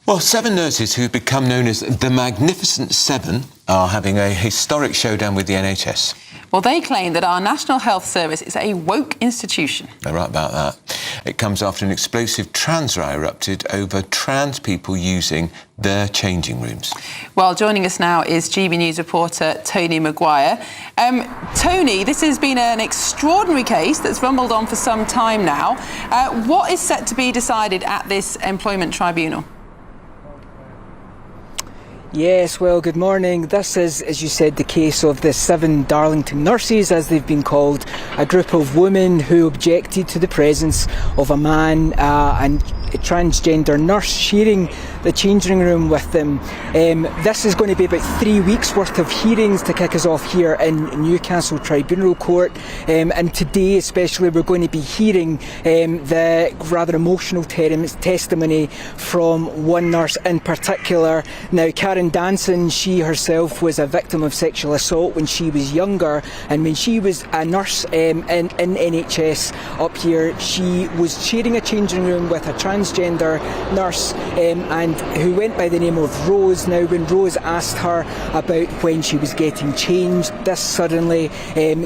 Well, 7 nurses who've become known as the Magnificent Seven are having a historic showdown with the NHS. Well, they claim that our National Health Service is a woke institution. They're right about that. It comes after an explosive trans row erupted over trans people using their changing rooms. Well, joining us now is GB News reporter Tony Maguire. Tony, this has been an extraordinary case that's rumbled on for some time now. What is set to be decided at this Employment Tribunal? Yes, well, good morning. This is, as you said, the case of the 7 Darlington Nurses, as they've been called, a group of women who objected to the presence of a man and a transgender nurse sharing the changing room with them. This is going to be about 3 weeks worth of hearings to kick us off here in Newcastle Tribunal Court, and today especially we're going to be hearing the rather emotional testimony from one nurse in particular. Now, Karen Danson, she herself was a victim of sexual assault when she was younger, and when she was a nurse in NHS up here, she was sharing a changing room with a transgender nurse and who went by the name of Rose. Now, when Rose asked her about when she was getting changed, this suddenly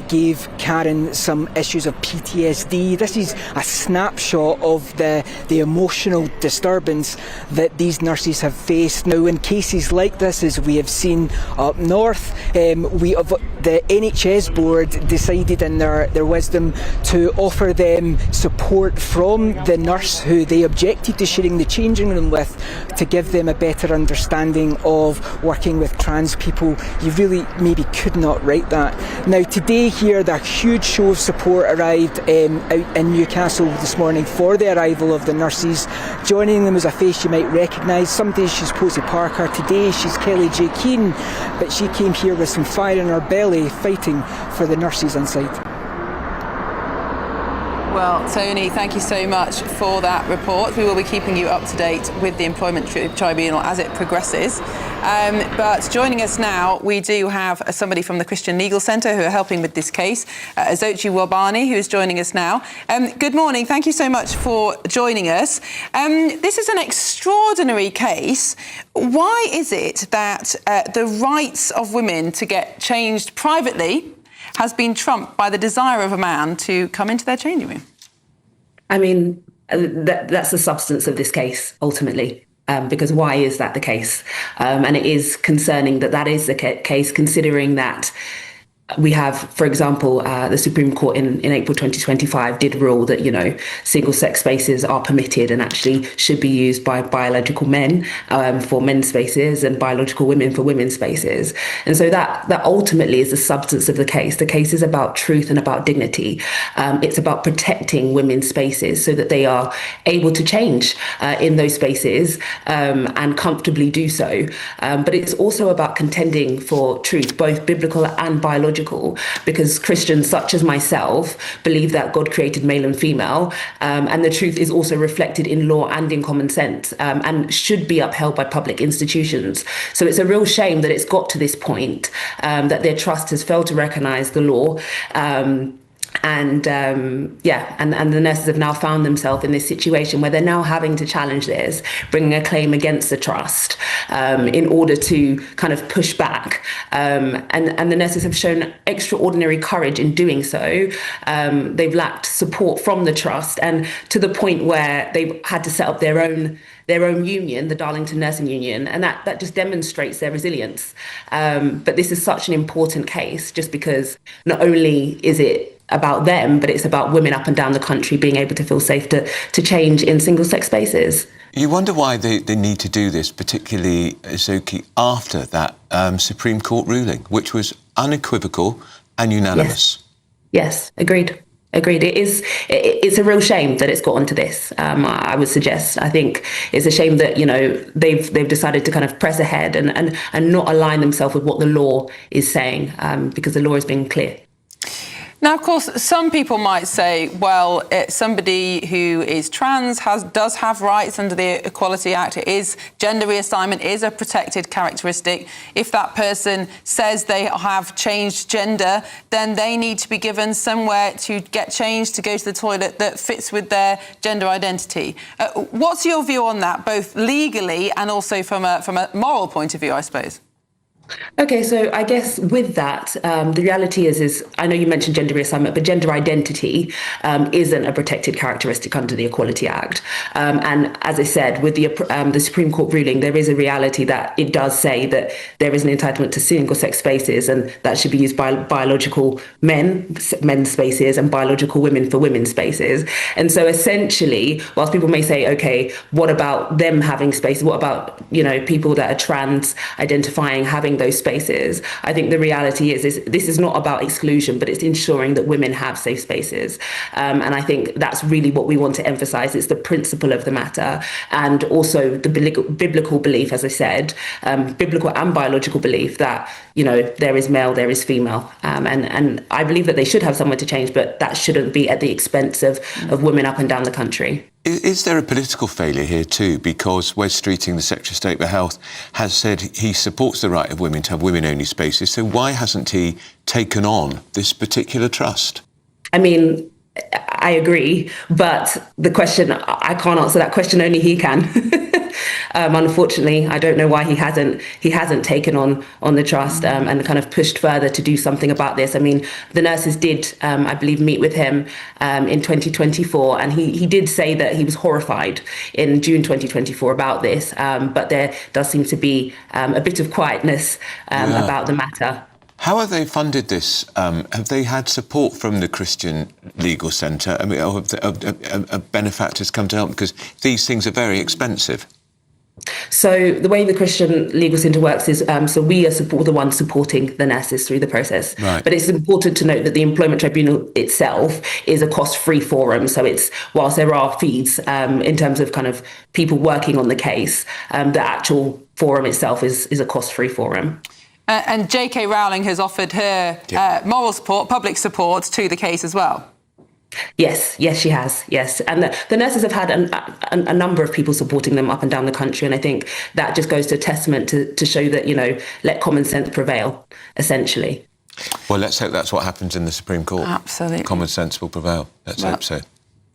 gave Karen some issues of PTSD. This is a snapshot of the emotional disturbance that these nurses have faced. Now, in cases like this, as we have seen up north, the NHS board decided in their wisdom to offer them support from the nurse who they objected to sharing the changing room with, to give them a better understanding of working with trans people. You really maybe could not write that. Now, today here, the huge show of support arrived out in Newcastle this morning for the arrival of the nurses. Joining them is a face you might recognise. Some days she's Posey Parker, today she's Kelly J. Keane, but she came here with some fire in her belly, fighting for the nurses inside. Well, Tony, thank you so much for that report. We will be keeping you up to date with the Employment Tribunal as it progresses. But joining us now, we do have somebody from the Christian Legal Centre who are helping with this case, Uzochi Nwaubani, who is joining us now. Good morning. Thank you so much for joining us. This is an extraordinary case. Why is it that the rights of women to get changed privately has been trumped by the desire of a man to come into their changing room? I mean, that's the substance of this case, ultimately. Because why is that the case? And it is concerning that is the case, considering that we have, for example, the Supreme Court in April 2025 did rule that, single-sex spaces are permitted and actually should be used by biological men for men's spaces and biological women for women's spaces. And so that ultimately is the substance of the case. The case is about truth and about dignity. It's about protecting women's spaces so that they are able to change in those spaces and comfortably do so. But it's also about contending for truth, both biblical and biological. Because Christians such as myself believe that God created male and female, and the truth is also reflected in law and in common sense, and should be upheld by public institutions. So it's a real shame that it's got to this point, that their trust has failed to recognise the law. And the nurses have now found themselves in this situation where they're now having to challenge this, bringing a claim against the trust in order to kind of push back. And the nurses have shown extraordinary courage in doing so. They've lacked support from the trust, and to the point where they've had to set up their own union, the Darlington Nursing Union, and that just demonstrates their resilience. But this is such an important case, just because not only is it about them, but it's about women up and down the country being able to feel safe to change in single-sex spaces. You wonder why they need to do this, particularly, Uzochi, after that Supreme Court ruling, which was unequivocal and unanimous. Yes, agreed. It's a real shame that it's got onto this. I would suggest. I think it's a shame that they've decided to kind of press ahead and not align themselves with what the law is saying, because the law has been clear. Now, of course, some people might say, well, somebody who is trans does have rights under the Equality Act. Gender reassignment is a protected characteristic. If that person says they have changed gender, then they need to be given somewhere to get changed, to go to the toilet that fits with their gender identity. What's your view on that, both legally and also from a moral point of view, I suppose? Okay, so I guess with that, the reality is I know you mentioned gender reassignment, but gender identity isn't a protected characteristic under the Equality Act. And as I said, with the Supreme Court ruling, there is a reality that it does say that there is an entitlement to single-sex spaces, and that should be used by biological men's spaces and biological women for women's spaces. And so essentially, whilst people may say, okay, what about them having spaces? What about, people that are trans identifying having those spaces? I think the reality is this is not about exclusion, but it's ensuring that women have safe spaces. And I think that's really what we want to emphasize. It's the principle of the matter, and also the biblical belief, as I said, biblical and biological belief that, there is male, there is female. And I believe that they should have somewhere to change, but that shouldn't be at the expense of women up and down the country. Is there a political failure here too? Because Wes Streeting, the Secretary of State for Health, has said he supports the right of women to have women-only spaces. So why hasn't he taken on this particular trust? I mean, I agree, but the question, I can't answer that question, only he can. Unfortunately, I don't know why he hasn't taken on the trust and kind of pushed further to do something about this. I mean, the nurses did, I believe, meet with him in 2024, and he did say that he was horrified in June 2024 about this, but there does seem to be a bit of quietness about the matter. How have they funded this? Have they had support from the Christian Legal Centre? I mean, have benefactors come to help? Because these things are very expensive. So the way the Christian Legal Centre works is, so we are the ones supporting the nurses through the process. Right. But it's important to note that the Employment Tribunal itself is a cost-free forum. So whilst there are fees in terms of kind of people working on the case, the actual forum itself is a cost-free forum. And J.K. Rowling has offered her moral support, public support to the case as well. Yes, she has. Yes. And the nurses have had a number of people supporting them up and down the country. And I think that just goes to testament to show that, let common sense prevail, essentially. Well, let's hope that's what happens in the Supreme Court. Absolutely. Common sense will prevail. Let's hope so.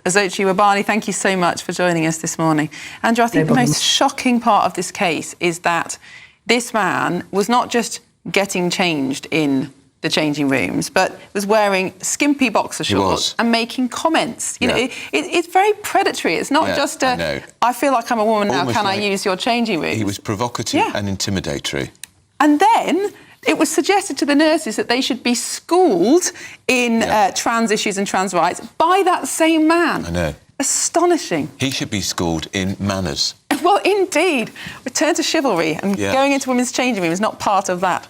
Uzochi Nwaubani, thank you so much for joining us this morning. Andrew, I think the most shocking part of this case is that this man was not just getting changed in the changing rooms, but was wearing skimpy boxer shorts and making comments. You know, it's very predatory. It's not just I feel like I'm a woman now, can I use your changing room? He was provocative and intimidatory. And then it was suggested to the nurses that they should be schooled in trans issues and trans rights by that same man. I know. Astonishing. He should be schooled in manners. Well, indeed. Return to chivalry, and going into women's changing room is not part of that.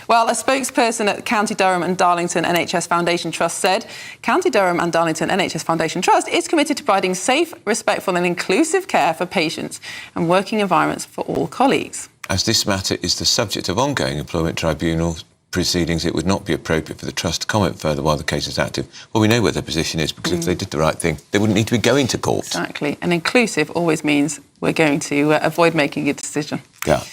Well, a spokesperson at County Durham and Darlington NHS Foundation Trust said County Durham and Darlington NHS Foundation Trust is committed to providing safe, respectful and inclusive care for patients and working environments for all colleagues. As this matter is the subject of ongoing Employment Tribunal proceedings, it would not be appropriate for the Trust to comment further while the case is active. Well, we know where their position is, because if they did the right thing, they wouldn't need to be going to court. Exactly. And inclusive always means we're going to avoid making a decision. Yeah.